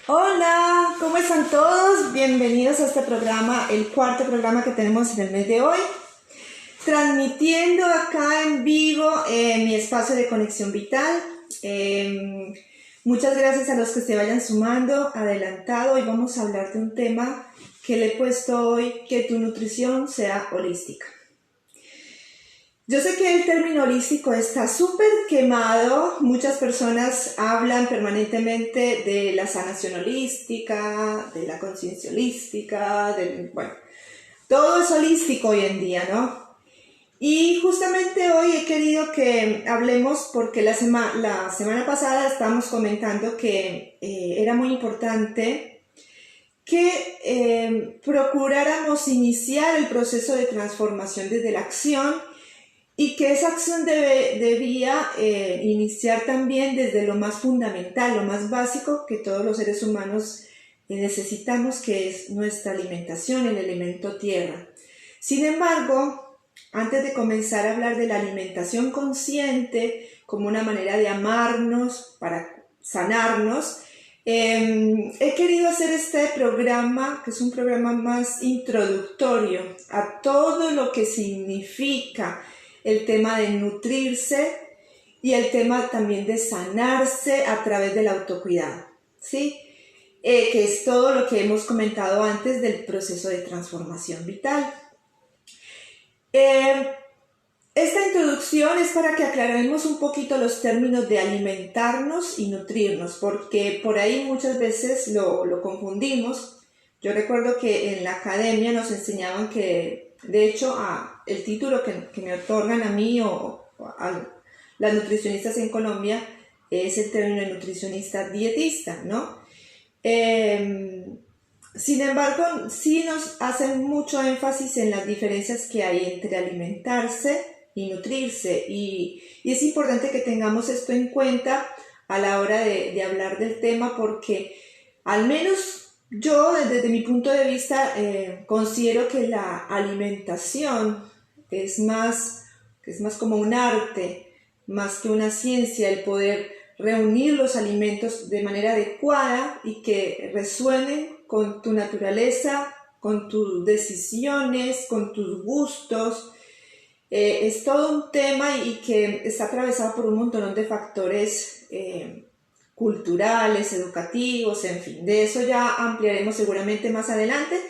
Hola, ¿cómo están todos? Bienvenidos a este programa, el cuarto programa que tenemos en el mes de hoy, transmitiendo acá en vivo mi espacio de conexión vital. Muchas gracias a los que se vayan sumando, adelantado. Hoy vamos a hablar de un tema que le he puesto hoy, que tu nutrición sea holística. Yo sé que el término holístico está súper quemado, muchas personas hablan permanentemente de la sanación holística, de la conciencia holística, bueno, todo es holístico hoy en día, ¿no? Y justamente hoy he querido que hablemos porque la semana pasada estábamos comentando que era muy importante que procuráramos iniciar el proceso de transformación desde la acción. Y que esa acción debía iniciar también desde lo más fundamental, lo más básico que todos los seres humanos necesitamos, que es nuestra alimentación, el elemento tierra. Sin embargo, antes de comenzar a hablar de la alimentación consciente como una manera de amarnos, para sanarnos, he querido hacer este programa, que es un programa más introductorio a todo lo que significa el tema de nutrirse y el tema también de sanarse a través del autocuidado, ¿sí? Que es todo lo que hemos comentado antes del proceso de transformación vital. Esta introducción es para que aclaremos un poquito los términos de alimentarnos y nutrirnos, porque por ahí muchas veces lo confundimos. Yo recuerdo que en la academia nos enseñaban que, de hecho, el título que me otorgan a mí o a las nutricionistas en Colombia es el término de nutricionista dietista, ¿no? Sin embargo, sí nos hacen mucho énfasis en las diferencias que hay entre alimentarse y nutrirse, y es importante que tengamos esto en cuenta a la hora de hablar del tema, porque al menos yo, desde mi punto de vista, considero que la alimentación es más como un arte, más que una ciencia, el poder reunir los alimentos de manera adecuada y que resuenen con tu naturaleza, con tus decisiones, con tus gustos. Es todo un tema y que está atravesado por un montón de factores culturales, educativos, en fin, de eso ya ampliaremos seguramente más adelante,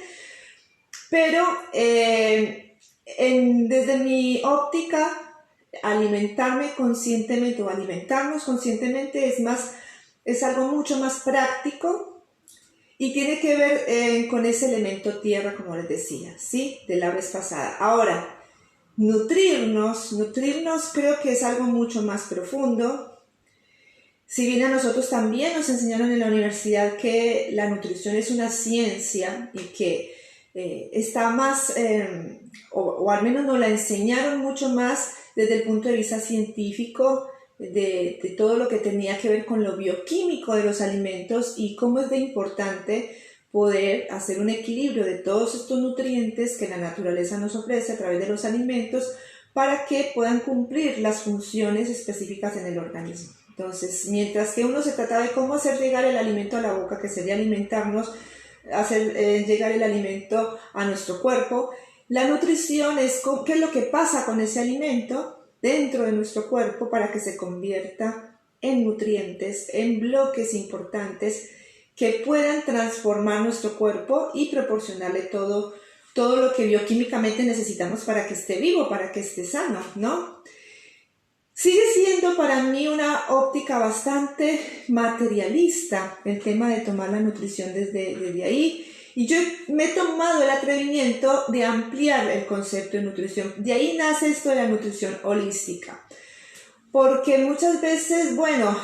pero desde mi óptica, alimentarme conscientemente o alimentarnos conscientemente es algo mucho más práctico y tiene que ver con ese elemento tierra, como les decía, ¿sí? De la vez pasada. Ahora, nutrirnos creo que es algo mucho más profundo. Si bien a nosotros también nos enseñaron en la universidad que la nutrición es una ciencia y que está más, o al menos nos la enseñaron mucho más desde el punto de vista científico, de todo lo que tenía que ver con lo bioquímico de los alimentos y cómo es de importante poder hacer un equilibrio de todos estos nutrientes que la naturaleza nos ofrece a través de los alimentos para que puedan cumplir las funciones específicas en el organismo. Entonces, mientras que uno se trata de cómo hacer llegar el alimento a la boca, que sería alimentarnos, hacer llegar el alimento a nuestro cuerpo, la nutrición es qué es lo que pasa con ese alimento dentro de nuestro cuerpo para que se convierta en nutrientes, en bloques importantes que puedan transformar nuestro cuerpo y proporcionarle todo lo que bioquímicamente necesitamos para que esté vivo, para que esté sano, ¿no? Sigue siendo para mí una óptica bastante materialista el tema de tomar la nutrición desde ahí, y yo me he tomado el atrevimiento de ampliar el concepto de nutrición. De ahí nace esto de la nutrición holística, porque muchas veces, bueno,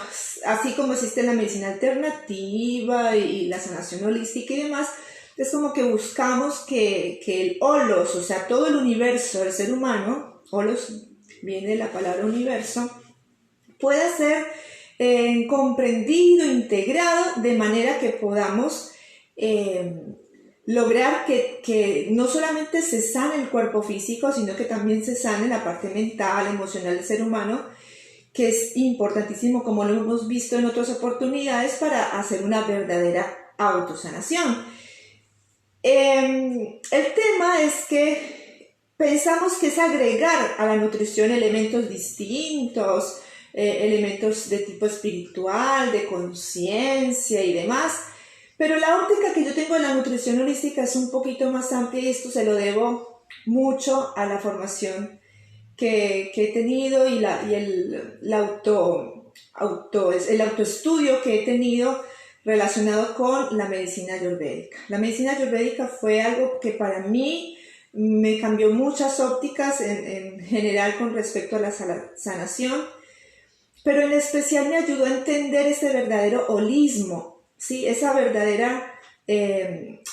así como existe la medicina alternativa y la sanación holística y demás, es como que buscamos que el holos, o sea, todo el universo del ser humano, holos viene de la palabra universo, pueda ser comprendido, integrado, de manera que podamos lograr que no solamente se sane el cuerpo físico, sino que también se sane la parte mental, emocional del ser humano, que es importantísimo, como lo hemos visto en otras oportunidades, para hacer una verdadera autosanación. El tema es que pensamos que es agregar a la nutrición elementos distintos, elementos de tipo espiritual, de conciencia y demás, pero la óptica que yo tengo de la nutrición holística es un poquito más amplia, y esto se lo debo mucho a la formación que he tenido y el autoestudio que he tenido relacionado con la medicina ayurvédica. La medicina ayurvédica fue algo que para mí me cambió muchas ópticas en general con respecto a la sanación, pero en especial me ayudó a entender este verdadero holismo, ¿sí? Esa verdadera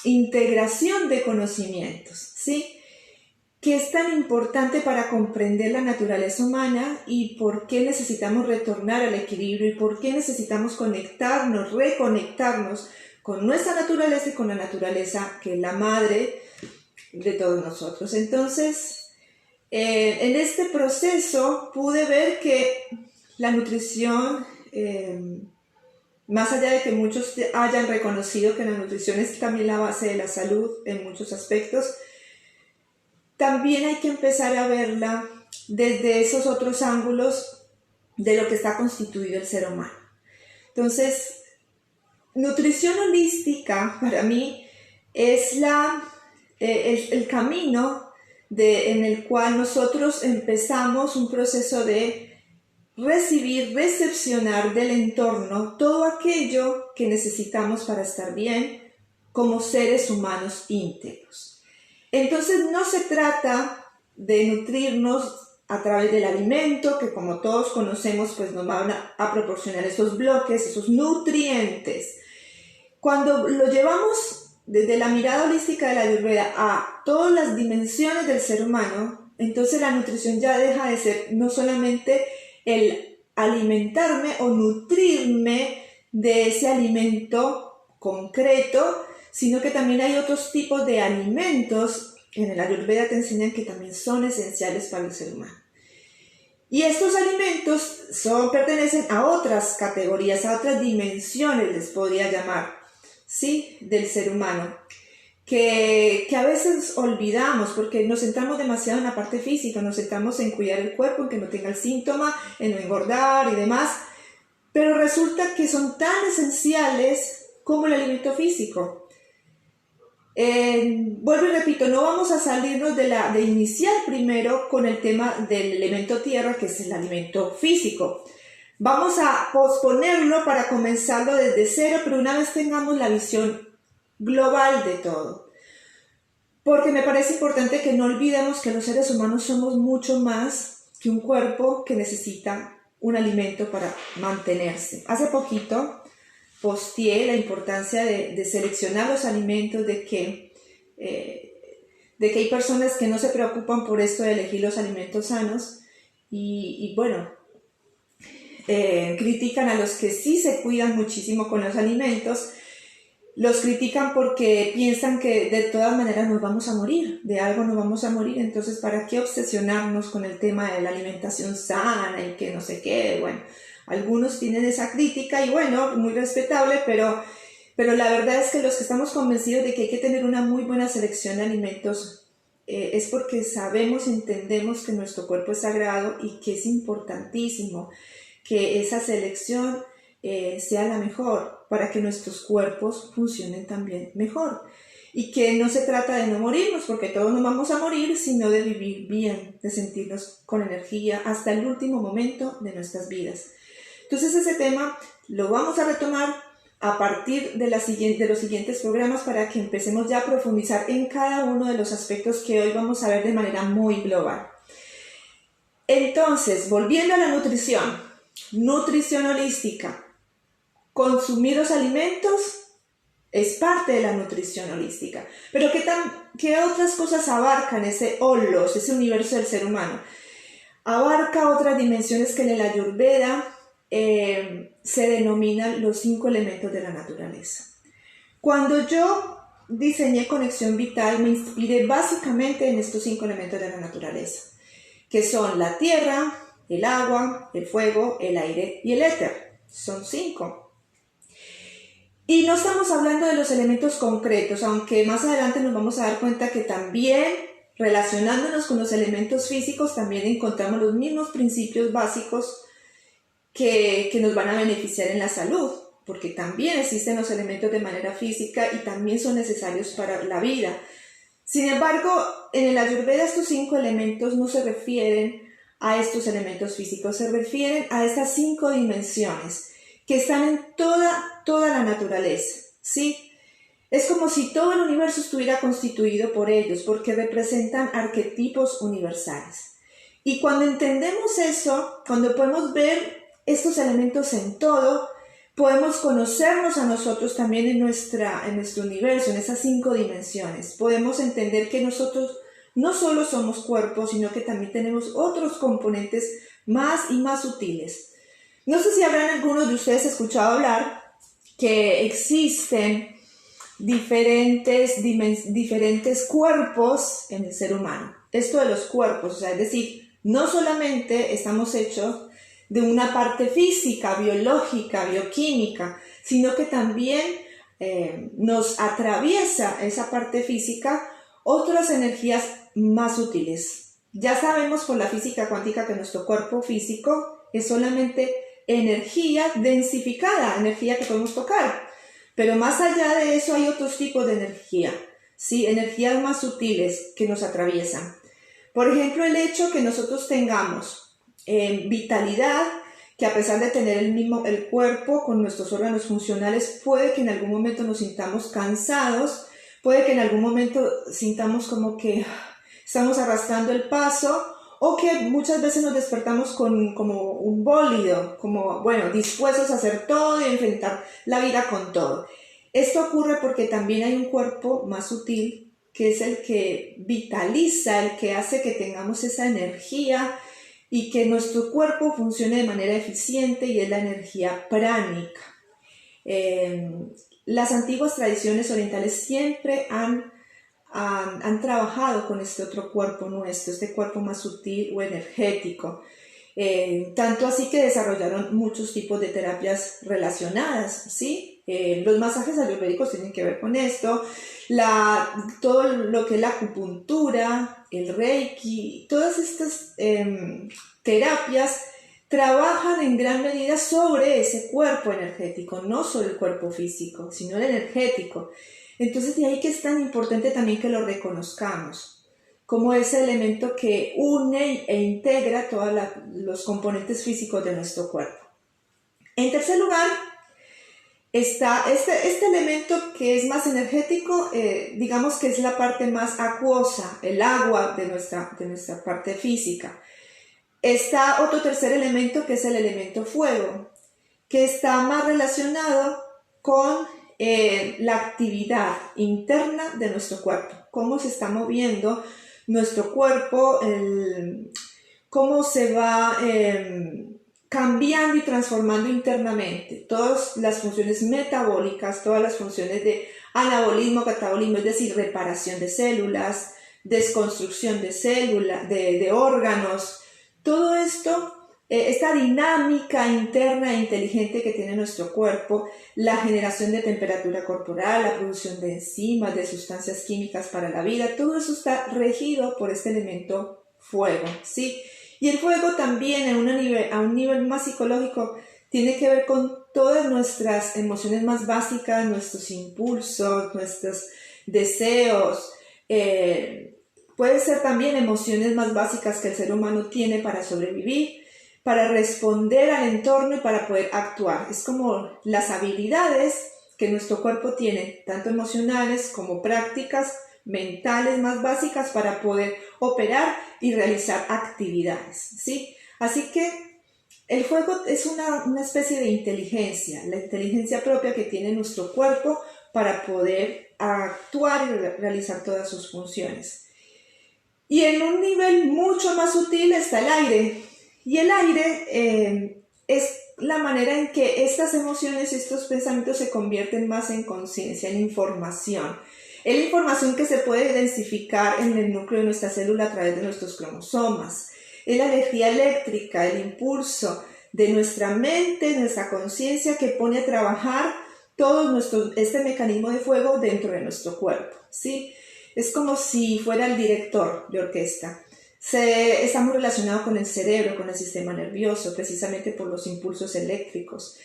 integración de conocimientos, ¿sí? Que es tan importante para comprender la naturaleza humana y por qué necesitamos retornar al equilibrio y por qué necesitamos conectarnos, reconectarnos con nuestra naturaleza y con la naturaleza que es la madre de todos nosotros. Entonces, en este proceso pude ver que la nutrición, más allá de que muchos hayan reconocido que la nutrición es también la base de la salud en muchos aspectos, también hay que empezar a verla desde esos otros ángulos de lo que está constituido el ser humano. Entonces, nutrición holística para mí es el camino en el cual nosotros empezamos un proceso de recibir, recepcionar del entorno todo aquello que necesitamos para estar bien como seres humanos íntegros. Entonces no se trata de nutrirnos a través del alimento, que como todos conocemos, pues nos van a proporcionar esos bloques, esos nutrientes. Cuando lo llevamos desde la mirada holística de la Ayurveda a todas las dimensiones del ser humano, entonces la nutrición ya deja de ser no solamente el alimentarme o nutrirme de ese alimento concreto, sino que también hay otros tipos de alimentos que en el Ayurveda te enseñan que también son esenciales para el ser humano. Y estos alimentos pertenecen a otras categorías, a otras dimensiones, les podría llamar, ¿sí?, del ser humano, que a veces olvidamos porque nos centramos demasiado en la parte física, nos centramos en cuidar el cuerpo, en que no tenga el síntoma, en no engordar y demás, pero resulta que son tan esenciales como el alimento físico. Vuelvo y repito, no vamos a salirnos de iniciar primero con el tema del elemento tierra, que es el alimento físico. Vamos a posponerlo para comenzarlo desde cero, pero una vez tengamos la visión global de todo. Porque me parece importante que no olvidemos que los seres humanos somos mucho más que un cuerpo que necesita un alimento para mantenerse. Hace poquito posteé la importancia de seleccionar los alimentos, de que hay personas que no se preocupan por esto de elegir los alimentos sanos y bueno, critican a los que sí se cuidan muchísimo con los alimentos. Los critican porque piensan que de todas maneras nos vamos a morir, de algo nos vamos a morir, entonces ¿para qué obsesionarnos con el tema de la alimentación sana y que no sé qué? Bueno, algunos tienen esa crítica y bueno, muy respetable, pero la verdad es que los que estamos convencidos de que hay que tener una muy buena selección de alimentos es porque sabemos, entendemos que nuestro cuerpo es sagrado y que es importantísimo que esa selección sea la mejor para que nuestros cuerpos funcionen también mejor. Y que no se trata de no morirnos, porque todos nos vamos a morir, sino de vivir bien, de sentirnos con energía hasta el último momento de nuestras vidas. Entonces ese tema lo vamos a retomar a partir de los siguientes programas para que empecemos ya a profundizar en cada uno de los aspectos que hoy vamos a ver de manera muy global. Entonces, volviendo a la nutrición holística, consumir los alimentos es parte de la nutrición holística. Pero ¿qué otras cosas abarcan ese holos, ese universo del ser humano? Abarca otras dimensiones que en el Ayurveda se denominan los 5 elementos de la naturaleza. Cuando yo diseñé Conexión Vital, me inspiré básicamente en estos 5 elementos de la naturaleza, que son la tierra, el agua, el fuego, el aire y el éter. Son 5. Y no estamos hablando de los elementos concretos, aunque más adelante nos vamos a dar cuenta que también relacionándonos con los elementos físicos también encontramos los mismos principios básicos que nos van a beneficiar en la salud, porque también existen los elementos de manera física y también son necesarios para la vida. Sin embargo, en el Ayurveda estos 5 elementos no se refieren a estos elementos físicos, se refieren a estas 5 dimensiones que están en toda la naturaleza, ¿sí? Es como si todo el universo estuviera constituido por ellos, porque representan arquetipos universales. Y cuando entendemos eso, cuando podemos ver estos elementos en todo, podemos conocernos a nosotros también en nuestro universo, en esas 5 dimensiones. Podemos entender que nosotros no solo somos cuerpos, sino que también tenemos otros componentes más y más sutiles. No sé si habrán algunos de ustedes escuchado hablar que existen diferentes cuerpos en el ser humano. Esto de los cuerpos, o sea, es decir, no solamente estamos hechos de una parte física, biológica, bioquímica, sino que también nos atraviesa esa parte física otras energías más sutiles. Ya sabemos por la física cuántica que nuestro cuerpo físico es solamente energía densificada, energía que podemos tocar. Pero más allá de eso hay otros tipos de energía, ¿sí? Energías más sutiles que nos atraviesan. Por ejemplo, el hecho que nosotros tengamos vitalidad, que a pesar de tener el cuerpo con nuestros órganos funcionales, puede que en algún momento nos sintamos cansados, puede que en algún momento sintamos como que estamos arrastrando el paso, o que muchas veces nos despertamos como un bólido, dispuestos a hacer todo y a enfrentar la vida con todo. Esto ocurre porque también hay un cuerpo más sutil, que es el que vitaliza, el que hace que tengamos esa energía y que nuestro cuerpo funcione de manera eficiente, y es la energía pránica. Las antiguas tradiciones orientales siempre han trabajado con este otro cuerpo nuestro, este cuerpo más sutil o energético. Tanto así que desarrollaron muchos tipos de terapias relacionadas, ¿sí? Los masajes ayurvédicos tienen que ver con esto, todo lo que es la acupuntura, el reiki, todas estas terapias trabajan en gran medida sobre ese cuerpo energético, no sobre el cuerpo físico, sino el energético. Entonces de ahí que es tan importante también que lo reconozcamos como ese elemento que une e integra todos los componentes físicos de nuestro cuerpo. En tercer lugar está este elemento que es más energético, digamos que es la parte más acuosa, el agua de nuestra parte física. Está otro tercer elemento que es el elemento fuego, que está más relacionado con la actividad interna de nuestro cuerpo, cómo se está moviendo nuestro cuerpo, cómo se va cambiando y transformando internamente, todas las funciones metabólicas, todas las funciones de anabolismo, catabolismo, es decir, reparación de células, desconstrucción de células, de órganos, todo esto. Esta dinámica interna e inteligente que tiene nuestro cuerpo, la generación de temperatura corporal, la producción de enzimas, de sustancias químicas para la vida, todo eso está regido por este elemento fuego, ¿sí? Y el fuego también a un nivel más psicológico tiene que ver con todas nuestras emociones más básicas, nuestros impulsos, nuestros deseos, puede ser también emociones más básicas que el ser humano tiene para sobrevivir, para responder al entorno y para poder actuar. Es como las habilidades que nuestro cuerpo tiene, tanto emocionales como prácticas, mentales más básicas para poder operar y realizar actividades, ¿sí? Así que el fuego es una especie de inteligencia, la inteligencia propia que tiene nuestro cuerpo para poder actuar y realizar todas sus funciones. Y en un nivel mucho más sutil está el aire. Y el aire es la manera en que estas emociones y estos pensamientos se convierten más en conciencia, en información. Es la información que se puede densificar en el núcleo de nuestra célula a través de nuestros cromosomas. Es la energía eléctrica, el impulso de nuestra mente, nuestra conciencia que pone a trabajar todo este mecanismo de fuego dentro de nuestro cuerpo, ¿sí? Es como si fuera el director de orquesta. Está muy relacionado con el cerebro, con el sistema nervioso, precisamente por los impulsos eléctricos.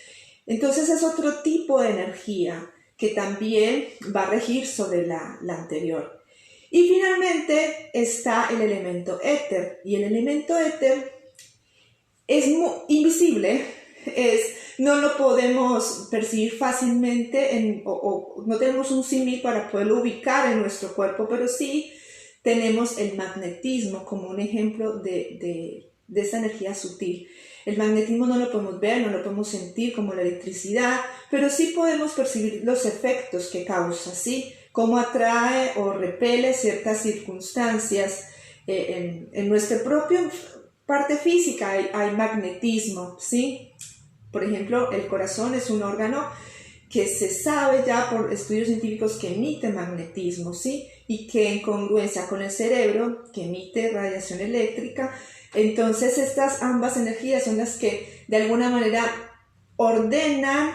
Entonces es otro tipo de energía que también va a regir sobre la anterior. Y finalmente está el elemento éter, y el elemento éter es invisible, no lo podemos percibir fácilmente o no tenemos un símil para poderlo ubicar en nuestro cuerpo, pero sí tenemos el magnetismo como un ejemplo de esta energía sutil. El magnetismo no lo podemos ver, no lo podemos sentir como la electricidad, pero sí podemos percibir los efectos que causa, ¿sí? Cómo atrae o repele ciertas circunstancias. En nuestra propia parte física hay magnetismo, ¿sí? Por ejemplo, el corazón es un órgano que se sabe ya por estudios científicos que emite magnetismo, ¿sí? Y que en congruencia con el cerebro, que emite radiación eléctrica. Entonces estas ambas energías son las que de alguna manera ordenan,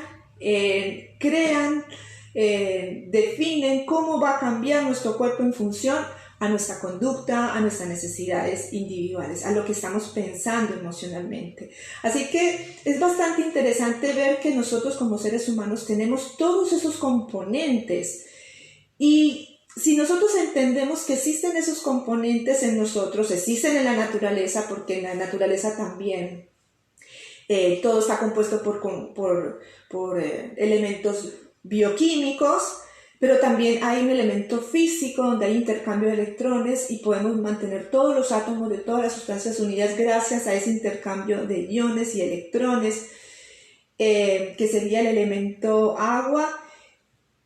crean, definen cómo va a cambiar nuestro cuerpo en función a nuestra conducta, a nuestras necesidades individuales, a lo que estamos pensando emocionalmente. Así que es bastante interesante ver que nosotros como seres humanos tenemos todos esos componentes, y si nosotros entendemos que existen esos componentes en nosotros, existen en la naturaleza, porque en la naturaleza también todo está compuesto por elementos bioquímicos, pero también hay un elemento físico donde hay intercambio de electrones y podemos mantener todos los átomos de todas las sustancias unidas gracias a ese intercambio de iones y electrones, que sería el elemento agua,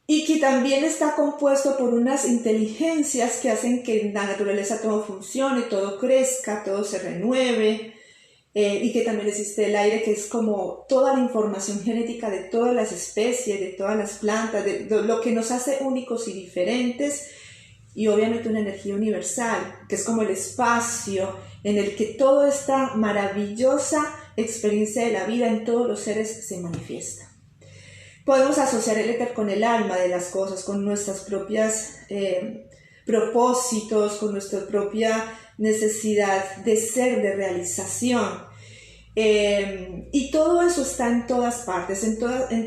y que también está compuesto por unas inteligencias que hacen que en la naturaleza todo funcione, todo crezca, todo se renueve. Y que también existe el aire, que es como toda la información genética de todas las especies, de todas las plantas, de lo que nos hace únicos y diferentes, y obviamente una energía universal, que es como el espacio en el que toda esta maravillosa experiencia de la vida en todos los seres se manifiesta. Podemos asociar el éter con el alma de las cosas, con nuestras propias propósitos, con nuestra propia necesidad de ser, de realización. Y todo eso está en todas partes, en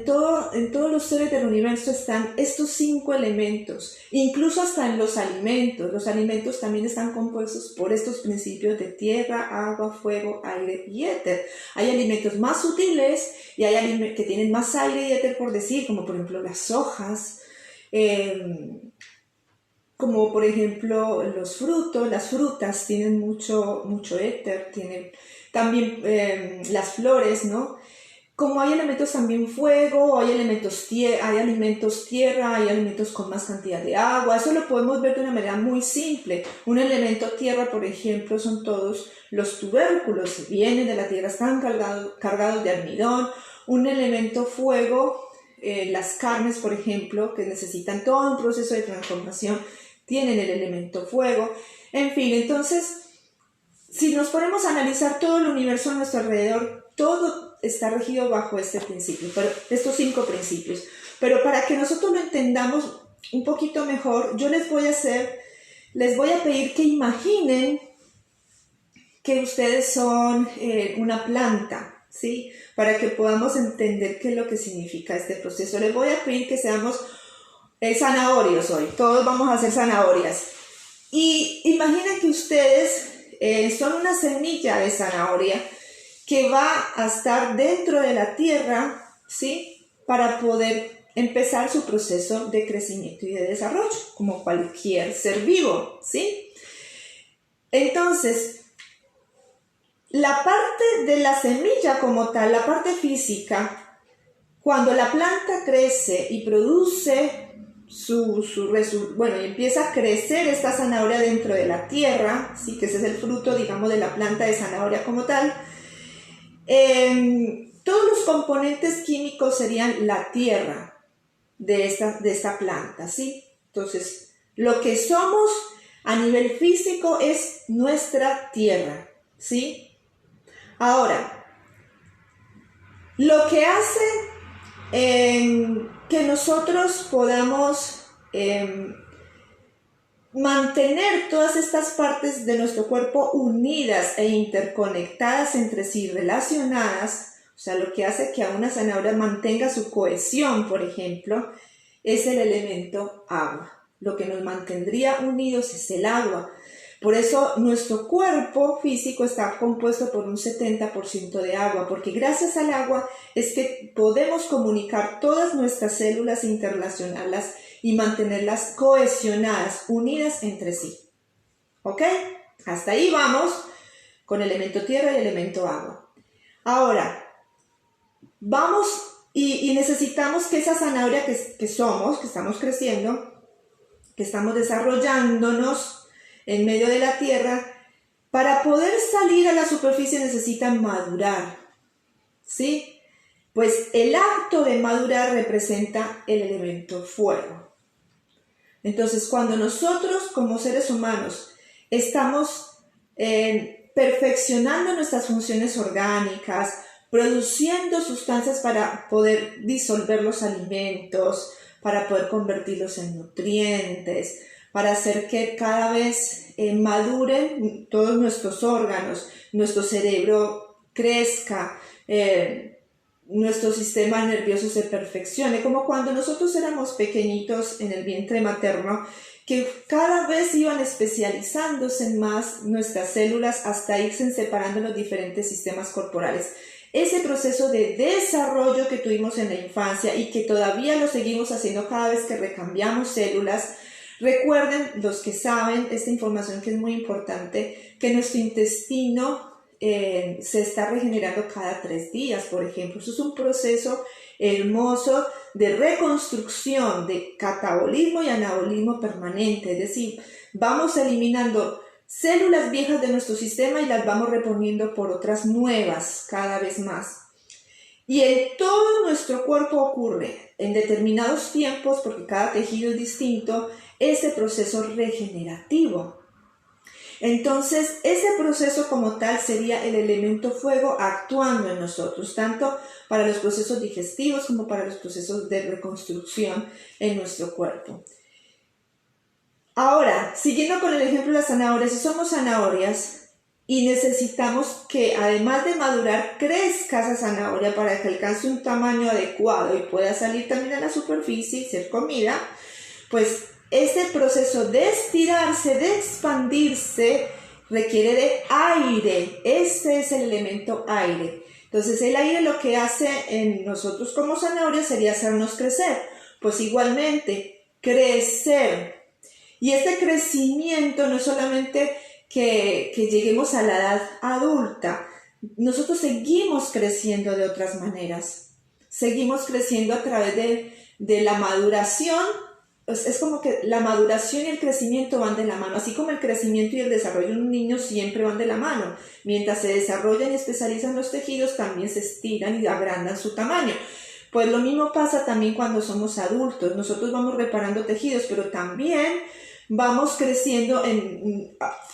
todos los seres del universo están estos 5 elementos, incluso hasta en los alimentos. Los alimentos también están compuestos por estos principios de tierra, agua, fuego, aire y éter. Hay alimentos más sutiles y hay alimentos que tienen más aire y éter, por decir, como por ejemplo las hojas, como por ejemplo los frutos. Las frutas tienen mucho éter, tienen también las flores, ¿no? Como hay elementos también fuego, hay alimentos tierra, hay alimentos con más cantidad de agua. Eso lo podemos ver de una manera muy simple. Un elemento tierra, por ejemplo, son todos los tubérculos, vienen de la tierra, están cargados de almidón. Un elemento fuego, las carnes, por ejemplo, que necesitan todo un proceso de transformación, tienen el elemento fuego. En fin, entonces, si nos ponemos a analizar todo el universo a nuestro alrededor, todo está regido bajo este principio, estos 5 principios. Pero para que nosotros lo entendamos un poquito mejor, yo les voy a pedir que imaginen que ustedes son una planta, ¿sí? Para que podamos entender qué es lo que significa este proceso. Les voy a pedir que seamos zanahorios hoy, todos vamos a ser zanahorias. Y imaginen que ustedes son una semilla de zanahoria que va a estar dentro de la tierra, ¿sí? Para poder empezar su proceso de crecimiento y de desarrollo, como cualquier ser vivo, ¿sí? Entonces, la parte de la semilla como tal, la parte física, cuando la planta crece y produce y empieza a crecer esta zanahoria dentro de la tierra, ¿sí? Que ese es el fruto, digamos, de la planta de zanahoria como tal. Todos los componentes químicos serían la tierra de esta planta, ¿sí? Entonces, lo que somos a nivel físico es nuestra tierra. ¿sí? Ahora, lo que hace que nosotros podamos mantener todas estas partes de nuestro cuerpo unidas e interconectadas entre sí, relacionadas, o sea, lo que hace que a una zanahoria mantenga su cohesión, por ejemplo, es el elemento agua. Lo que nos mantendría unidos es el agua. Por eso nuestro cuerpo físico está compuesto por un 70% de agua, porque gracias al agua es que podemos comunicar todas nuestras células, interrelacionarlas y mantenerlas cohesionadas, unidas entre sí. ¿Ok? Hasta ahí vamos con el elemento tierra y el elemento agua. Ahora, vamos y necesitamos que esa zanahoria que somos, que estamos creciendo, que estamos desarrollándonos en medio de la tierra, para poder salir a la superficie necesitan madurar, ¿sí? Pues el acto de madurar representa el elemento fuego. Entonces, cuando nosotros como seres humanos estamos perfeccionando nuestras funciones orgánicas, produciendo sustancias para poder disolver los alimentos, para poder convertirlos en nutrientes, para hacer que cada vez maduren todos nuestros órganos, nuestro cerebro crezca, nuestro sistema nervioso se perfeccione, como cuando nosotros éramos pequeñitos en el vientre materno, que cada vez iban especializándose más nuestras células hasta irse separando los diferentes sistemas corporales. Ese proceso de desarrollo que tuvimos en la infancia y que todavía lo seguimos haciendo cada vez que recambiamos células. Recuerden, los que saben esta información que es muy importante, que nuestro intestino se está regenerando cada 3 días, por ejemplo. Eso es un proceso hermoso de reconstrucción, de catabolismo y anabolismo permanente, es decir, vamos eliminando células viejas de nuestro sistema y las vamos reponiendo por otras nuevas cada vez más. Y en todo nuestro cuerpo ocurre en determinados tiempos, porque cada tejido es distinto, ese proceso regenerativo. Entonces, ese proceso como tal sería el elemento fuego actuando en nosotros, tanto para los procesos digestivos como para los procesos de reconstrucción en nuestro cuerpo. Ahora, siguiendo con el ejemplo de las zanahorias, si somos zanahorias y necesitamos que además de madurar crezca esa zanahoria para que alcance un tamaño adecuado y pueda salir también a la superficie y ser comida, pues este proceso de estirarse, de expandirse, requiere de aire. Este es el elemento aire. Entonces el aire lo que hace en nosotros como zanahorias sería hacernos crecer. Pues igualmente, crecer. Y este crecimiento no es solamente que lleguemos a la edad adulta. Nosotros seguimos creciendo de otras maneras. Seguimos creciendo a través de la maduración. Es como que la maduración y el crecimiento van de la mano, así como el crecimiento y el desarrollo de un niño siempre van de la mano. Mientras se desarrollan y especializan los tejidos, también se estiran y agrandan su tamaño. Pues lo mismo pasa también cuando somos adultos. Nosotros vamos reparando tejidos, pero también vamos creciendo,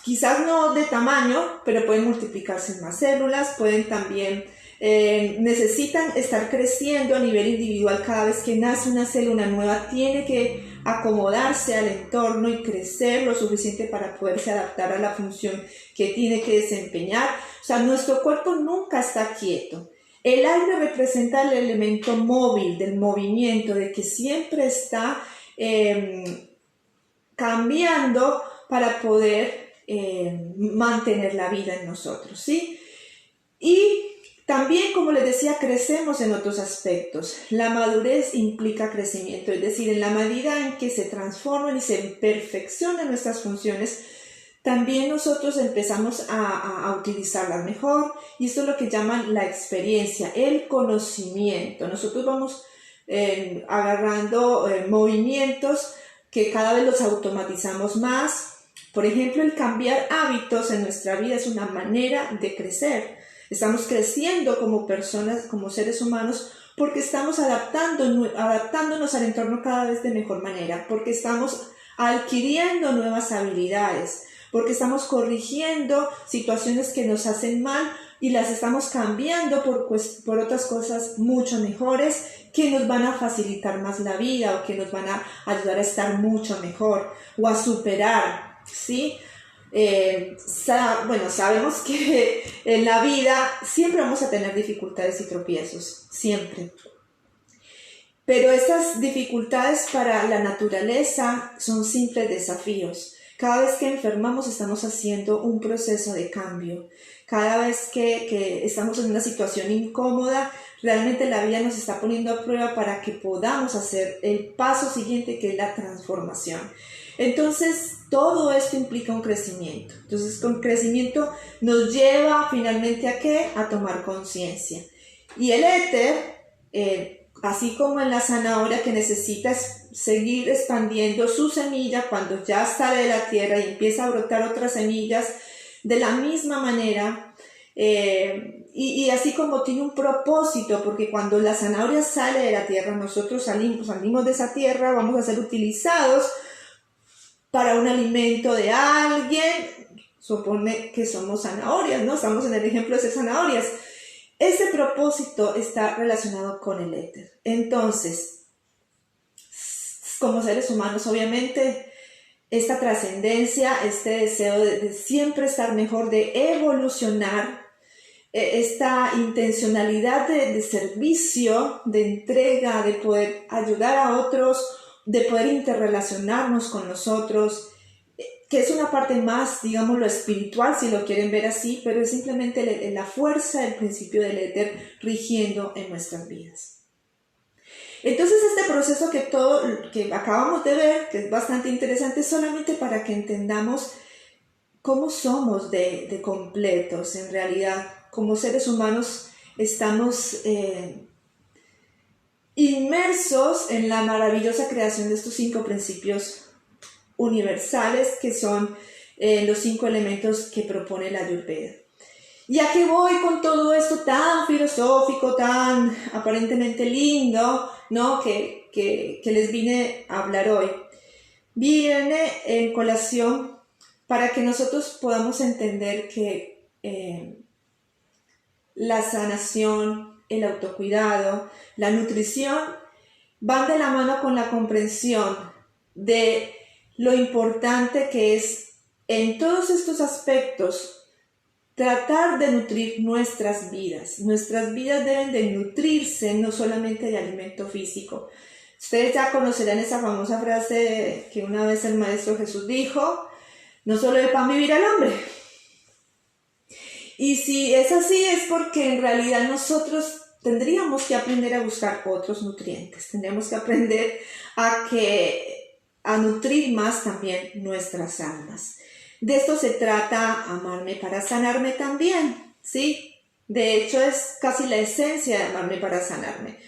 quizás no de tamaño, pero pueden multiplicarse en más células, pueden también... necesitan estar creciendo a nivel individual. Cada vez que nace una célula nueva tiene que acomodarse al entorno y crecer lo suficiente para poderse adaptar a la función que tiene que desempeñar. O sea, nuestro cuerpo nunca está quieto. El aire representa el elemento móvil del movimiento, de que siempre está cambiando para poder mantener la vida en nosotros, ¿sí? Y también, como les decía, crecemos en otros aspectos. La madurez implica crecimiento, es decir, en la medida en que se transforman y se perfeccionan nuestras funciones, también nosotros empezamos a utilizarlas mejor, y esto es lo que llaman la experiencia, el conocimiento. Nosotros vamos agarrando movimientos que cada vez los automatizamos más. Por ejemplo, el cambiar hábitos en nuestra vida es una manera de crecer. Estamos creciendo como personas, como seres humanos, porque estamos adaptándonos al entorno cada vez de mejor manera, porque estamos adquiriendo nuevas habilidades, porque estamos corrigiendo situaciones que nos hacen mal y las estamos cambiando por otras cosas mucho mejores que nos van a facilitar más la vida o que nos van a ayudar a estar mucho mejor o a superar, ¿sí? Bueno, sabemos que en la vida siempre vamos a tener dificultades y tropiezos, siempre. Pero estas dificultades para la naturaleza son simples desafíos. Cada vez que enfermamos estamos haciendo un proceso de cambio. Cada vez que estamos en una situación incómoda, realmente la vida nos está poniendo a prueba para que podamos hacer el paso siguiente, que es la transformación. Entonces, todo esto implica un crecimiento. Entonces, con crecimiento nos lleva finalmente ¿a qué? A tomar conciencia. Y el éter, así como en la zanahoria que necesita seguir expandiendo su semilla cuando ya sale de la tierra y empieza a brotar otras semillas, de la misma manera, y así como tiene un propósito, porque cuando la zanahoria sale de la tierra, nosotros salimos de esa tierra, vamos a ser utilizados para un alimento de alguien. Supone que somos zanahorias, ¿no? Estamos en el ejemplo de ser zanahorias. Ese propósito está relacionado con el éter. Entonces, como seres humanos, obviamente, esta trascendencia, este deseo de siempre estar mejor, de evolucionar, esta intencionalidad de servicio, de entrega, de poder ayudar a otros, de poder interrelacionarnos con nosotros, que es una parte más, digamos, lo espiritual, si lo quieren ver así, pero es simplemente la fuerza del principio del éter rigiendo en nuestras vidas. Entonces este proceso que acabamos de ver, que es bastante interesante, es solamente para que entendamos cómo somos de completos en realidad. Como seres humanos estamos inmersos en la maravillosa creación de estos 5 principios universales que son los 5 elementos que propone la Ayurveda. ¿Y a qué voy con todo esto tan filosófico, tan aparentemente lindo, ¿no? que les vine a hablar hoy? Viene en colación para que nosotros podamos entender que la sanación, el autocuidado, la nutrición van de la mano con la comprensión de lo importante que es en todos estos aspectos tratar de nutrir nuestras vidas. Nuestras vidas deben de nutrirse no solamente de alimento físico. Ustedes ya conocerán esa famosa frase que una vez el Maestro Jesús dijo: no solo de pan vivirá el hombre. Y si es así, es porque en realidad nosotros tendríamos que aprender a buscar otros nutrientes. Tendríamos que aprender a nutrir más también nuestras almas. De esto se trata amarme para sanarme también, ¿sí? De hecho, es casi la esencia de amarme para sanarme,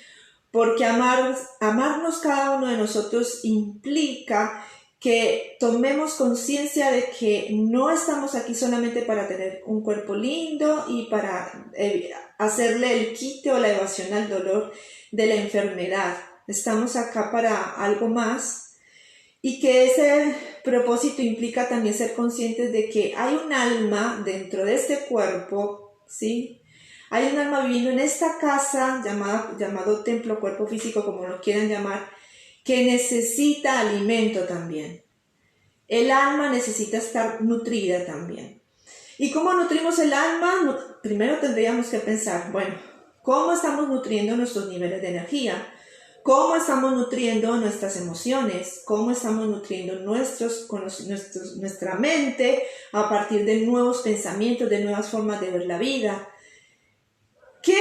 porque amarnos cada uno de nosotros implica que tomemos conciencia de que no estamos aquí solamente para tener un cuerpo lindo y para hacerle el quite o la evasión al dolor de la enfermedad. Estamos acá para algo más. Y que ese propósito implica también ser conscientes de que hay un alma dentro de este cuerpo, ¿sí? Hay un alma viviendo en esta casa llamado templo, cuerpo físico, como lo quieran llamar, que necesita alimento también. El alma necesita estar nutrida también. ¿Y cómo nutrimos el alma? Primero tendríamos que pensar, bueno, ¿cómo estamos nutriendo nuestros niveles de energía? ¿Cómo estamos nutriendo nuestras emociones? ¿Cómo estamos nutriendo nuestra mente a partir de nuevos pensamientos, de nuevas formas de ver la vida? ¿Qué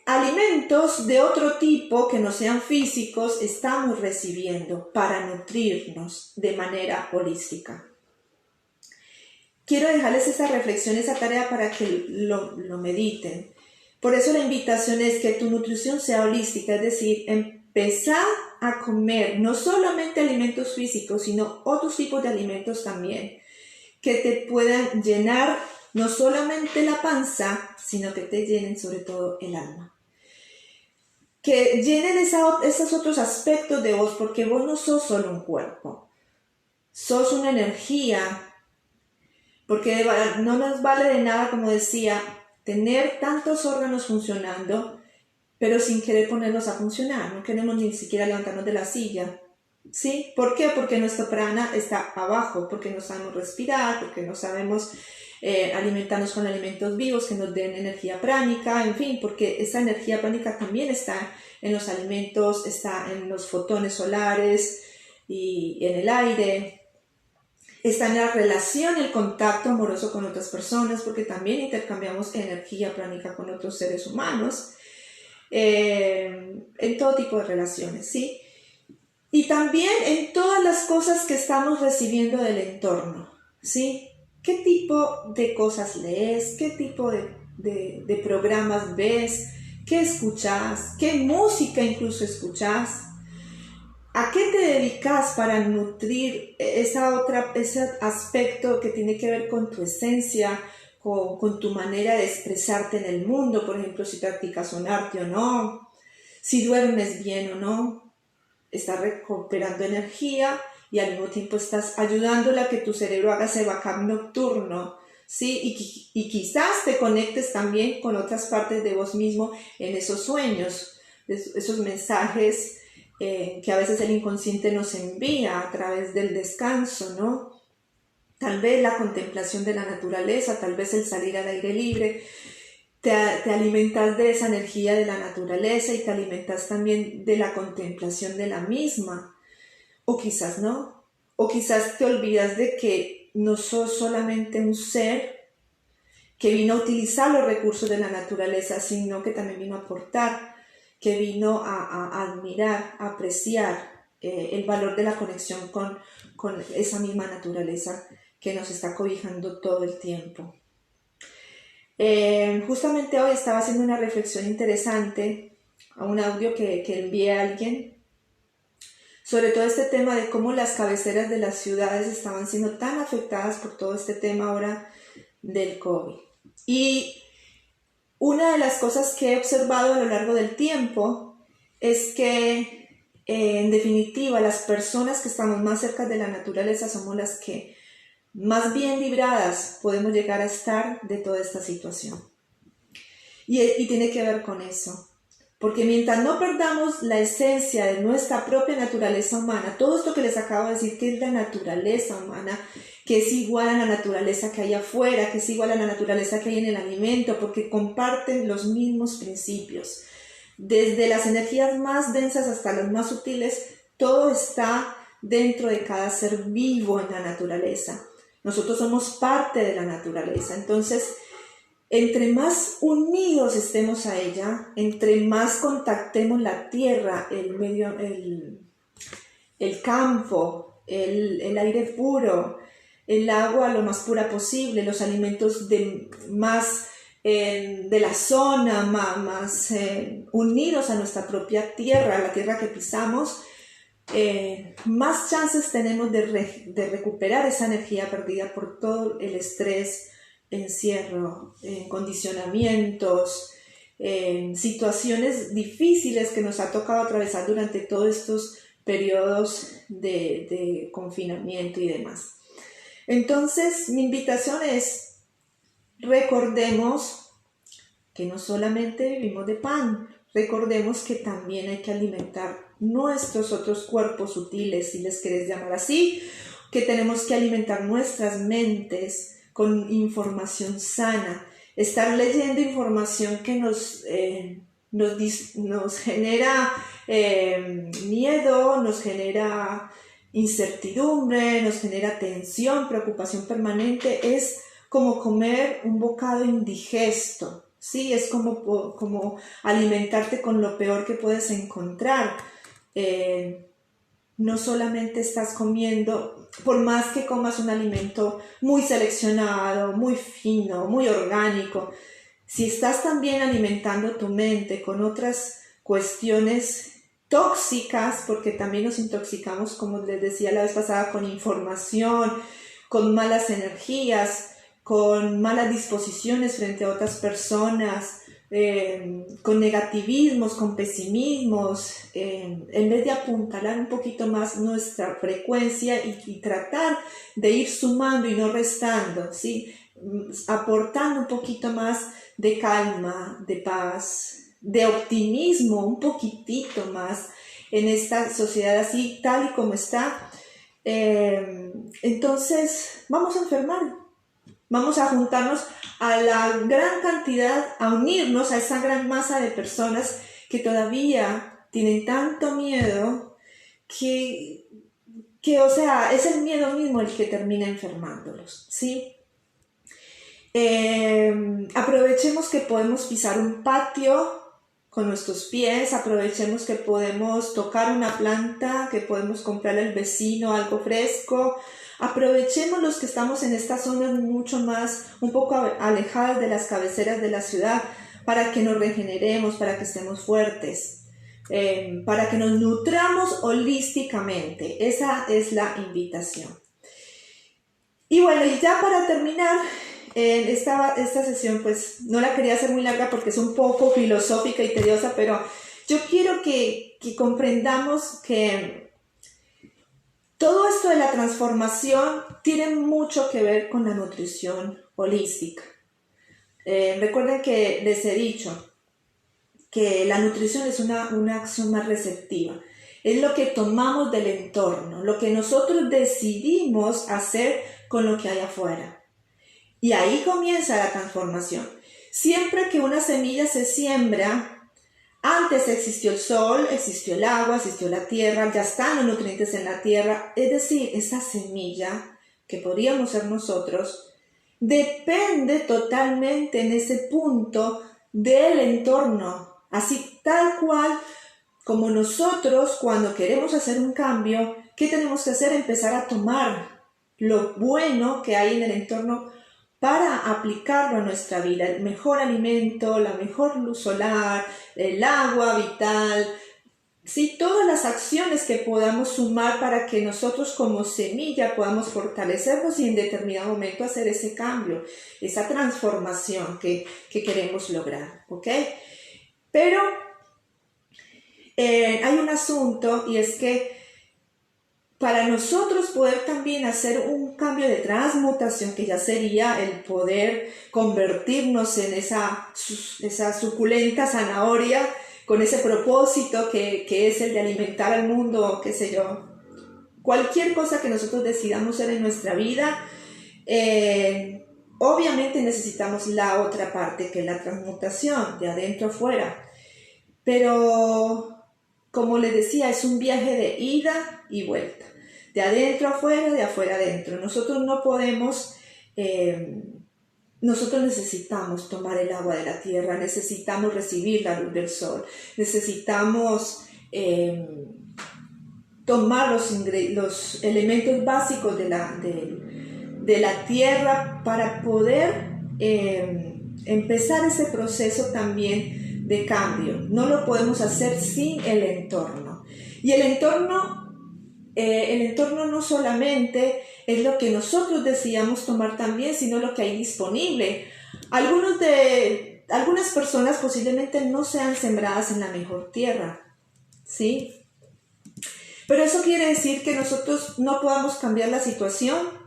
alimentos de otro tipo que no sean físicos estamos recibiendo para nutrirnos de manera holística? Quiero dejarles esa reflexión, esa tarea para que lo mediten. Por eso la invitación es que tu nutrición sea holística, es decir, empezar a comer no solamente alimentos físicos, sino otros tipos de alimentos también, que te puedan llenar no solamente la panza, sino que te llenen sobre todo el alma. Que llenen esos otros aspectos de vos, porque vos no sos solo un cuerpo, sos una energía porque no nos vale de nada, como decía, tener tantos órganos funcionando, pero sin querer ponerlos a funcionar, no queremos ni siquiera levantarnos de la silla, ¿sí? ¿Por qué? Porque nuestro prana está abajo, porque no sabemos respirar, porque no sabemos alimentarnos con alimentos vivos que nos den energía pránica, en fin, porque esa energía pránica también está en los alimentos, está en los fotones solares y en el aire, está en la relación, el contacto amoroso con otras personas, porque también intercambiamos energía pránica con otros seres humanos, en todo tipo de relaciones, ¿sí? Y también en todas las cosas que estamos recibiendo del entorno, ¿sí? ¿Qué tipo de cosas lees? ¿Qué tipo de programas ves? ¿Qué escuchas? ¿Qué música incluso escuchas? ¿A qué te dedicas para nutrir ese aspecto que tiene que ver con tu esencia, con tu manera de expresarte en el mundo? Por ejemplo, si practicas un arte o no, si duermes bien o no, estás recuperando energía y al mismo tiempo estás ayudándole a que tu cerebro haga ese backup nocturno, ¿sí? Y quizás te conectes también con otras partes de vos mismo en esos sueños, esos mensajes que a veces el inconsciente nos envía a través del descanso, ¿no? Tal vez la contemplación de la naturaleza, tal vez el salir al aire libre, te alimentas de esa energía de la naturaleza y te alimentas también de la contemplación de la misma, o quizás no, o quizás te olvidas de que no sos solamente un ser que vino a utilizar los recursos de la naturaleza, sino que también vino a aportar, que vino a admirar, a apreciar el valor de la conexión con esa misma naturaleza que nos está cobijando todo el tiempo. Justamente hoy estaba haciendo una reflexión interesante a un audio que envié a alguien sobre todo este tema de cómo las cabeceras de las ciudades estaban siendo tan afectadas por todo este tema ahora del COVID. Y una de las cosas que he observado a lo largo del tiempo es que, en definitiva, las personas que estamos más cerca de la naturaleza somos las que más bien libradas podemos llegar a estar de toda esta situación. Y tiene que ver con eso. Porque mientras no perdamos la esencia de nuestra propia naturaleza humana, todo esto que les acabo de decir, que es la naturaleza humana, que es igual a la naturaleza que hay afuera, que es igual a la naturaleza que hay en el alimento, porque comparten los mismos principios. Desde las energías más densas hasta las más sutiles, todo está dentro de cada ser vivo en la naturaleza. Nosotros somos parte de la naturaleza, entonces entre más unidos estemos a ella, entre más contactemos la tierra, el medio, el campo, el aire puro, el agua lo más pura posible, los alimentos de la zona, más unidos a nuestra propia tierra, a la tierra que pisamos, más chances tenemos de recuperar esa energía perdida por todo el estrés, encierro, condicionamientos, situaciones difíciles que nos ha tocado atravesar durante todos estos periodos de confinamiento y demás. Entonces, mi invitación es, recordemos que no solamente vivimos de pan, recordemos que también hay que alimentar nuestros otros cuerpos sutiles, si les querés llamar así, que tenemos que alimentar nuestras mentes con información sana, estar leyendo información que nos genera miedo, nos genera incertidumbre, nos genera tensión, preocupación permanente, es como comer un bocado indigesto, ¿sí? Es como alimentarte con lo peor que puedes encontrar. No solamente estás comiendo, por más que comas un alimento muy seleccionado, muy fino, muy orgánico, si estás también alimentando tu mente con otras cuestiones tóxicas, porque también nos intoxicamos, como les decía la vez pasada, con información, con malas energías, con malas disposiciones frente a otras personas, con negativismos, con pesimismos, en vez de apuntalar un poquito más nuestra frecuencia y tratar de ir sumando y no restando, ¿sí? Aportando un poquito más de calma, de paz, de optimismo, un poquitito más en esta sociedad así, tal y como está. Entonces vamos a enfermar, vamos a juntarnos a la gran cantidad, a unirnos a esa gran masa de personas que todavía tienen tanto miedo que o sea, es el miedo mismo el que termina enfermándolos, ¿sí? Aprovechemos que podemos pisar un patio con nuestros pies, aprovechemos que podemos tocar una planta, que podemos comprarle al vecino algo fresco, aprovechemos los que estamos en estas zonas mucho más, un poco alejadas de las cabeceras de la ciudad, para que nos regeneremos, para que estemos fuertes, para que nos nutramos holísticamente. Esa es la invitación. Y bueno, y ya para terminar, esta sesión pues no la quería hacer muy larga porque es un poco filosófica y tediosa, pero yo quiero que comprendamos que todo esto de la transformación tiene mucho que ver con la nutrición holística. Recuerden que les he dicho que la nutrición es una acción más receptiva. Es lo que tomamos del entorno, lo que nosotros decidimos hacer con lo que hay afuera. Y ahí comienza la transformación. Siempre que una semilla se siembra, antes existió el sol, existió el agua, existió la tierra, ya están los nutrientes en la tierra. Es decir, esa semilla que podríamos ser nosotros, depende totalmente en ese punto del entorno. Así tal cual como nosotros cuando queremos hacer un cambio, ¿qué tenemos que hacer? Empezar a tomar lo bueno que hay en el entorno para aplicarlo a nuestra vida, el mejor alimento, la mejor luz solar, el agua vital, ¿sí? Todas las acciones que podamos sumar para que nosotros como semilla podamos fortalecernos y en determinado momento hacer ese cambio, esa transformación que queremos lograr, ¿ok? Pero hay un asunto y es que para nosotros poder también hacer un cambio de transmutación, que ya sería el poder convertirnos en esa suculenta zanahoria con ese propósito que es el de alimentar al mundo, qué sé yo, cualquier cosa que nosotros decidamos hacer en nuestra vida, obviamente necesitamos la otra parte que es la transmutación, de adentro afuera. Pero, como les decía, es un viaje de ida y vuelta. De adentro afuera, de afuera adentro. Nosotros no podemos, nosotros necesitamos tomar el agua de la tierra, necesitamos recibir la luz del sol, necesitamos tomar los elementos básicos de la tierra para poder empezar ese proceso también de cambio. No lo podemos hacer sin el entorno. Y el entorno no solamente es lo que nosotros decidamos tomar también, sino lo que hay disponible. Algunas personas posiblemente no sean sembradas en la mejor tierra, ¿sí? Pero eso quiere decir que nosotros no podamos cambiar la situación.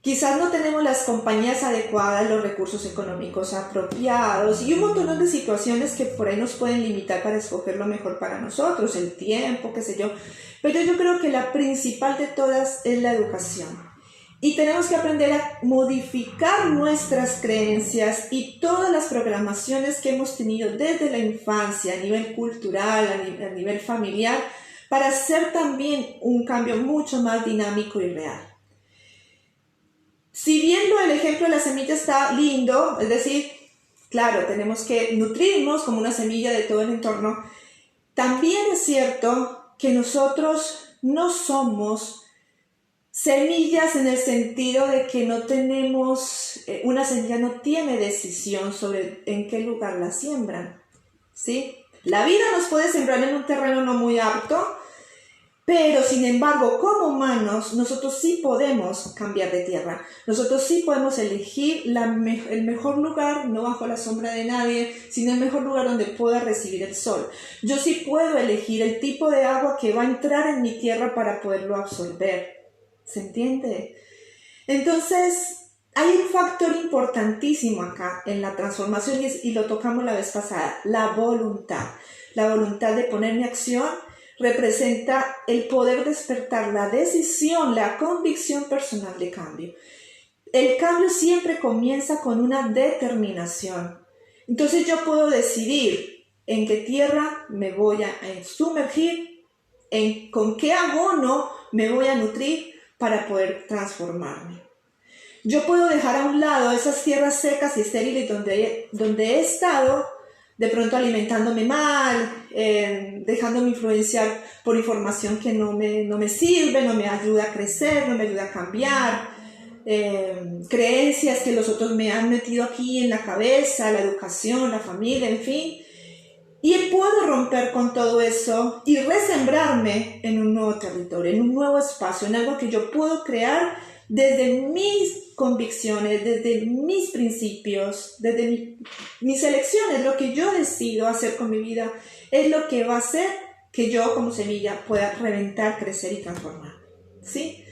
Quizás no tenemos las compañías adecuadas, los recursos económicos apropiados y un montón de situaciones que por ahí nos pueden limitar para escoger lo mejor para nosotros, el tiempo, qué sé yo. Pero yo creo que la principal de todas es la educación. Y tenemos que aprender a modificar nuestras creencias y todas las programaciones que hemos tenido desde la infancia, a nivel cultural, a nivel familiar, para hacer también un cambio mucho más dinámico y real. Si viendo el ejemplo de la semilla está lindo, es decir, claro, tenemos que nutrirnos como una semilla de todo el entorno, también es cierto que nosotros no somos semillas en el sentido de que no tenemos, una semilla no tiene decisión sobre en qué lugar la siembran, ¿sí? La vida nos puede sembrar en un terreno no muy apto, Pero, sin embargo, como humanos, nosotros sí podemos cambiar de tierra. Nosotros sí podemos elegir el mejor lugar, no bajo la sombra de nadie, sino el mejor lugar donde pueda recibir el sol. Yo sí puedo elegir el tipo de agua que va a entrar en mi tierra para poderlo absorber. ¿Se entiende? Entonces, hay un factor importantísimo acá en la transformación y lo tocamos la vez pasada, la voluntad. La voluntad de poner en acción representa el poder despertar la decisión, la convicción personal de cambio. El cambio siempre comienza con una determinación. Entonces yo puedo decidir en qué tierra me voy a sumergir, con qué abono me voy a nutrir para poder transformarme. Yo puedo dejar a un lado esas tierras secas y estériles donde he estado, de pronto alimentándome mal, dejándome influenciar por información que no me sirve, no me ayuda a crecer, no me ayuda a cambiar, creencias que los otros me han metido aquí en la cabeza, la educación, la familia, en fin. Y puedo romper con todo eso y resembrarme en un nuevo territorio, en un nuevo espacio, en algo que yo puedo crear desde mis convicciones, desde mis principios, desde mis elecciones. Lo que yo decido hacer con mi vida es lo que va a hacer que yo como semilla pueda reventar, crecer y transformar, ¿sí?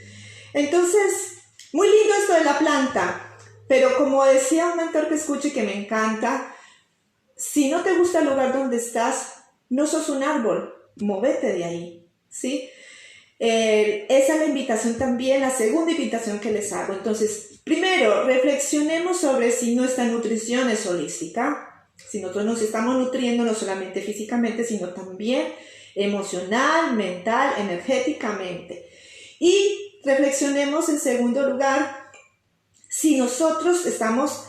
Entonces, muy lindo esto de la planta, pero como decía un mentor que escucho y que me encanta, si no te gusta el lugar donde estás, no sos un árbol, móvete de ahí, ¿sí? Esa es la invitación también, la segunda invitación que les hago. Entonces, primero, reflexionemos sobre si nuestra nutrición es holística, si nosotros nos estamos nutriendo no solamente físicamente, sino también emocional, mental, energéticamente. Y reflexionemos en segundo lugar, si nosotros estamos,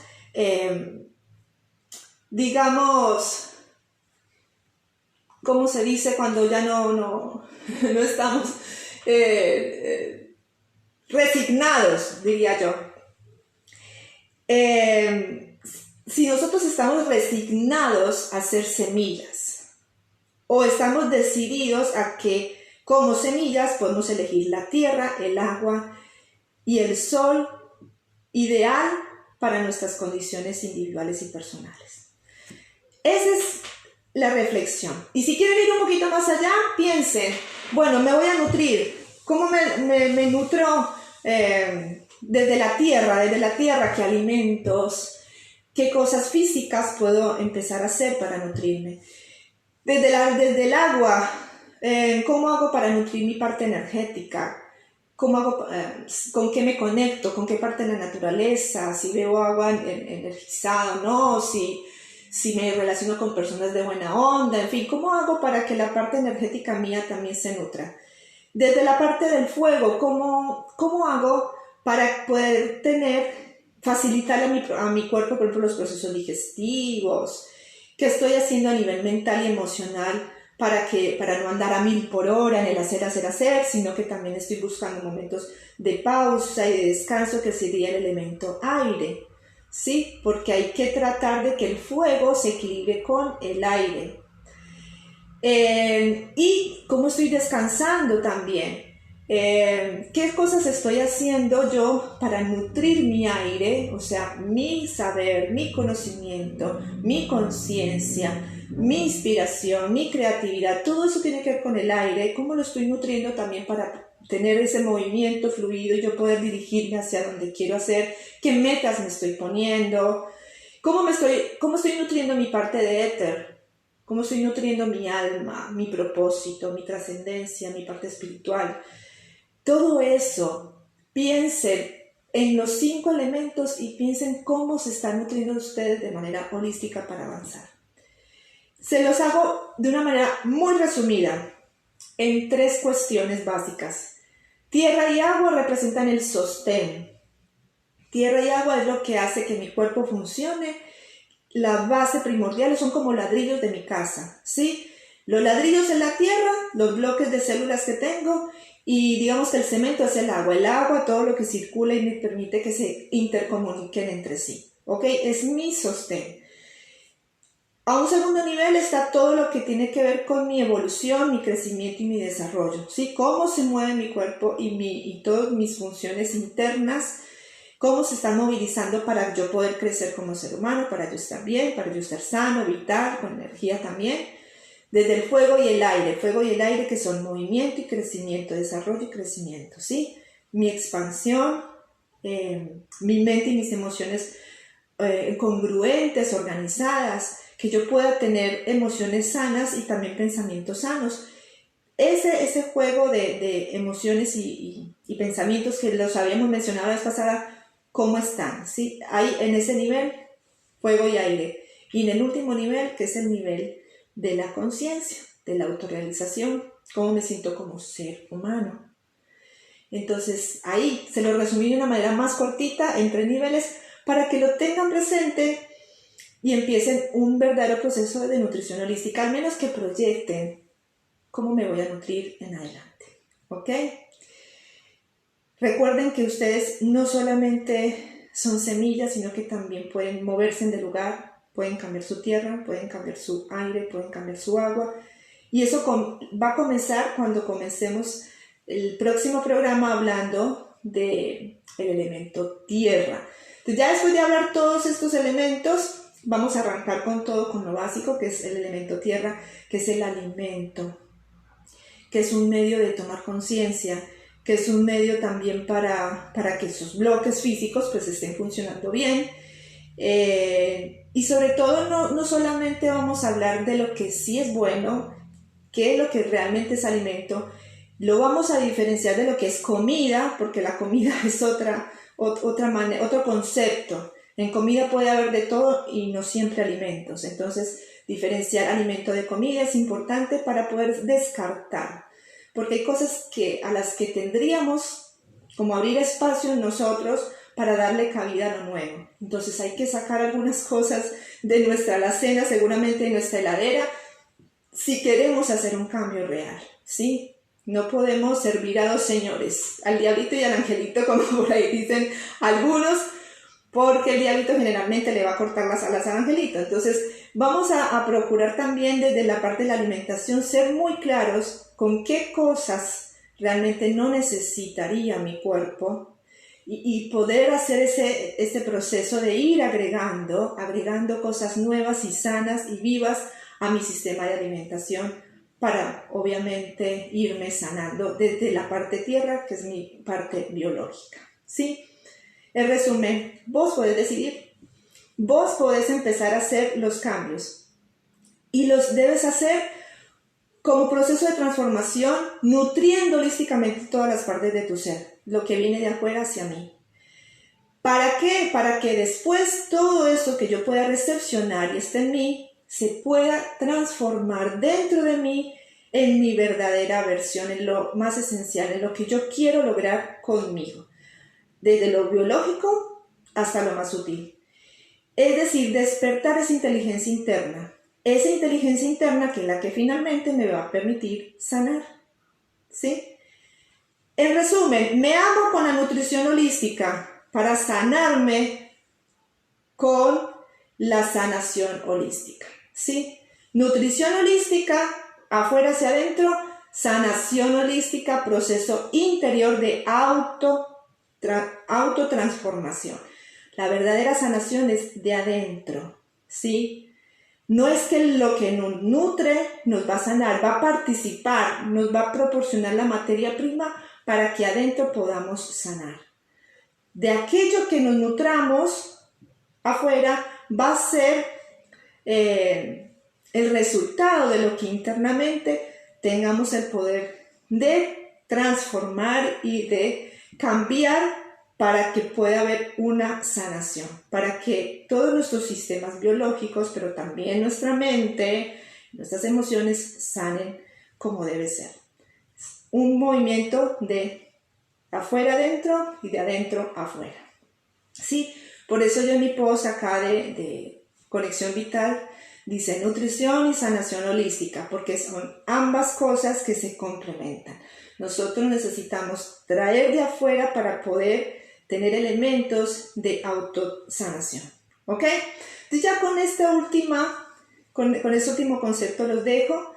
digamos, ¿cómo se dice cuando ya no estamos resignados, diría yo? Si nosotros estamos resignados a ser semillas o estamos decididos a que como semillas podemos elegir la tierra, el agua y el sol ideal para nuestras condiciones individuales y personales. Esa es la reflexión. Y si quieren ir un poquito más allá, piensen, bueno, me voy a nutrir. ¿Cómo me nutro desde la tierra? ¿Qué alimentos, qué cosas físicas puedo empezar a hacer para nutrirme? Desde el agua, ¿cómo hago para nutrir mi parte energética? ¿Cómo hago, con qué me conecto? ¿Con qué parte de la naturaleza? Si veo agua energizada o no, si me relaciono con personas de buena onda, en fin, ¿cómo hago para que la parte energética mía también se nutra? Desde la parte del fuego, ¿cómo hago para poder facilitar a mi cuerpo, por ejemplo, los procesos digestivos? ¿Qué estoy haciendo a nivel mental y emocional para no andar a 1000 por hora en el hacer, sino que también estoy buscando momentos de pausa y de descanso, que sería el elemento aire? ¿Sí? Porque hay que tratar de que el fuego se equilibre con el aire. Y cómo estoy descansando también. ¿Qué cosas estoy haciendo yo para nutrir mi aire? O sea, mi saber, mi conocimiento, mi conciencia, mi inspiración, mi creatividad. Todo eso tiene que ver con el aire. ¿Cómo lo estoy nutriendo también para tener ese movimiento fluido y yo poder dirigirme hacia donde quiero hacer? ¿Qué metas me estoy poniendo? ¿Cómo estoy nutriendo mi parte de éter? ¿Cómo estoy nutriendo mi alma, mi propósito, mi trascendencia, mi parte espiritual? Todo eso, piensen en los 5 elementos y piensen cómo se están nutriendo ustedes de manera holística para avanzar. Se los hago de una manera muy resumida en 3 cuestiones básicas. Tierra y agua representan el sostén. Tierra y agua es lo que hace que mi cuerpo funcione. La base primordial son como ladrillos de mi casa, ¿sí? Los ladrillos en la tierra, los bloques de células que tengo, y digamos que el cemento es el agua, todo lo que circula y me permite que se intercomuniquen entre sí, ¿ok? Es mi sostén. A un segundo nivel está todo lo que tiene que ver con mi evolución, mi crecimiento y mi desarrollo, ¿sí? Cómo se mueve mi cuerpo y todas mis funciones internas, cómo se están movilizando para yo poder crecer como ser humano, para yo estar bien, para yo estar sano, vital, con energía también. Desde el fuego y el aire que son movimiento y crecimiento, desarrollo y crecimiento, ¿sí? Mi expansión, mi mente y mis emociones congruentes, organizadas, que yo pueda tener emociones sanas y también pensamientos sanos. Ese juego de emociones y pensamientos que los habíamos mencionado la vez pasada, ¿cómo están? ¿Sí? Hay en ese nivel, fuego y aire. Y en el último nivel, que es el nivel de la conciencia, de la autorrealización, cómo me siento como ser humano. Entonces, ahí se lo resumí de una manera más cortita, en 3 niveles, para que lo tengan presente y empiecen un verdadero proceso de nutrición holística, al menos que proyecten cómo me voy a nutrir en adelante, ¿ok? Recuerden que ustedes no solamente son semillas, sino que también pueden moverse de lugar, pueden cambiar su tierra, pueden cambiar su aire, pueden cambiar su agua, y eso va a comenzar cuando comencemos el próximo programa hablando del elemento tierra. Entonces, ya después de hablar todos estos elementos, vamos a arrancar con todo, con lo básico, que es el elemento tierra, que es el alimento, que es un medio de tomar conciencia, que es un medio también para que esos bloques físicos pues estén funcionando bien. Y sobre todo no solamente vamos a hablar de lo que sí es bueno, qué es lo que realmente es alimento, lo vamos a diferenciar de lo que es comida, porque la comida es otro concepto. En comida puede haber de todo y no siempre alimentos. Entonces, diferenciar alimento de comida es importante para poder descartar, porque hay cosas a las que tendríamos como abrir espacio en nosotros para darle cabida a lo nuevo. Entonces hay que sacar algunas cosas de nuestra alacena, seguramente de nuestra heladera, si queremos hacer un cambio real, ¿sí? No podemos servir a 2 señores, al diablito y al angelito, como por ahí dicen algunos, porque el diablito generalmente le va a cortar las alas al angelito. Entonces vamos a procurar también desde la parte de la alimentación ser muy claros con qué cosas realmente no necesitaría mi cuerpo y poder hacer ese proceso de ir agregando cosas nuevas y sanas y vivas a mi sistema de alimentación para obviamente irme sanando desde la parte tierra, que es mi parte biológica, ¿sí? En resumen, vos podés decidir, vos podés empezar a hacer los cambios y los debes hacer como proceso de transformación, nutriendo holísticamente todas las partes de tu ser, lo que viene de afuera hacia mí. ¿Para qué? Para que después todo eso que yo pueda recepcionar y esté en mí, se pueda transformar dentro de mí en mi verdadera versión, en lo más esencial, en lo que yo quiero lograr conmigo, desde lo biológico hasta lo más sutil. Es decir, despertar esa inteligencia interna que es la que finalmente me va a permitir sanar, ¿sí? En resumen, me amo con la nutrición holística para sanarme con la sanación holística, ¿sí? Nutrición holística, afuera hacia adentro, sanación holística, proceso interior de autotransformación. La verdadera sanación es de adentro, ¿sí? No es que lo que nos nutre nos va a sanar, va a participar, nos va a proporcionar la materia prima para que adentro podamos sanar. De aquello que nos nutramos afuera va a ser el resultado de lo que internamente tengamos el poder de transformar y de cambiar para que pueda haber una sanación, para que todos nuestros sistemas biológicos, pero también nuestra mente, nuestras emociones sanen como debe ser. Un movimiento de afuera adentro y de adentro afuera. Sí, por eso yo en mi post acá de Conexión Vital dice nutrición y sanación holística, porque son ambas cosas que se complementan. Nosotros necesitamos traer de afuera para poder tener elementos de autosanación, ¿ok? Entonces ya con esta última con ese último concepto los dejo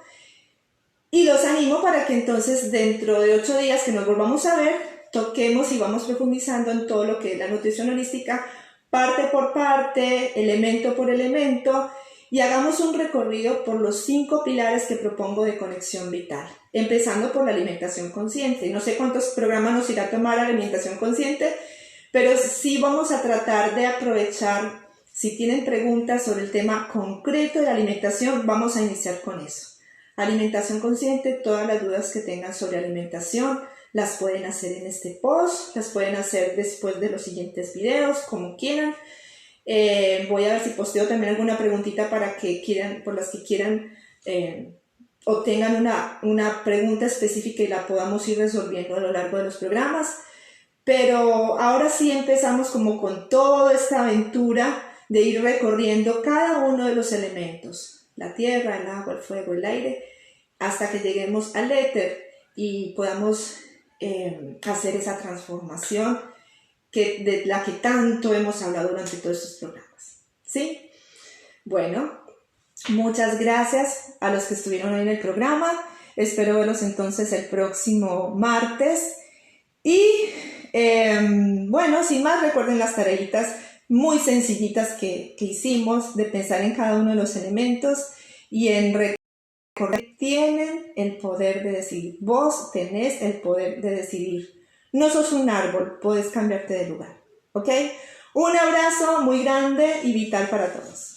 y los animo para que entonces dentro de 8 días que nos volvamos a ver, toquemos y vamos profundizando en todo lo que es la nutrición holística, parte por parte, elemento por elemento, y hagamos un recorrido por los 5 pilares que propongo de conexión vital, empezando por la alimentación consciente. No sé cuántos programas nos irá a tomar la alimentación consciente, pero sí vamos a tratar de aprovechar, si tienen preguntas sobre el tema concreto de la alimentación, vamos a iniciar con eso. Alimentación consciente, todas las dudas que tengan sobre alimentación, las pueden hacer en este post, las pueden hacer después de los siguientes videos, como quieran. Voy a ver si posteo también alguna preguntita para que quieran, por las que quieran o tengan una pregunta específica y la podamos ir resolviendo a lo largo de los programas. Pero ahora sí empezamos como con toda esta aventura de ir recorriendo cada uno de los elementos, la tierra, el agua, el fuego, el aire, hasta que lleguemos al éter y podamos hacer esa transformación de la que tanto hemos hablado durante todos estos programas. ¿Sí? Bueno, muchas gracias a los que estuvieron hoy en el programa. Espero verlos entonces el próximo martes. Y bueno, sin más, recuerden las tareitas muy sencillitas que hicimos de pensar en cada uno de los elementos y en recordar que tienen el poder de decidir. Vos tenés el poder de decidir. No sos un árbol, podés cambiarte de lugar. ¿Ok? Un abrazo muy grande y vital para todos.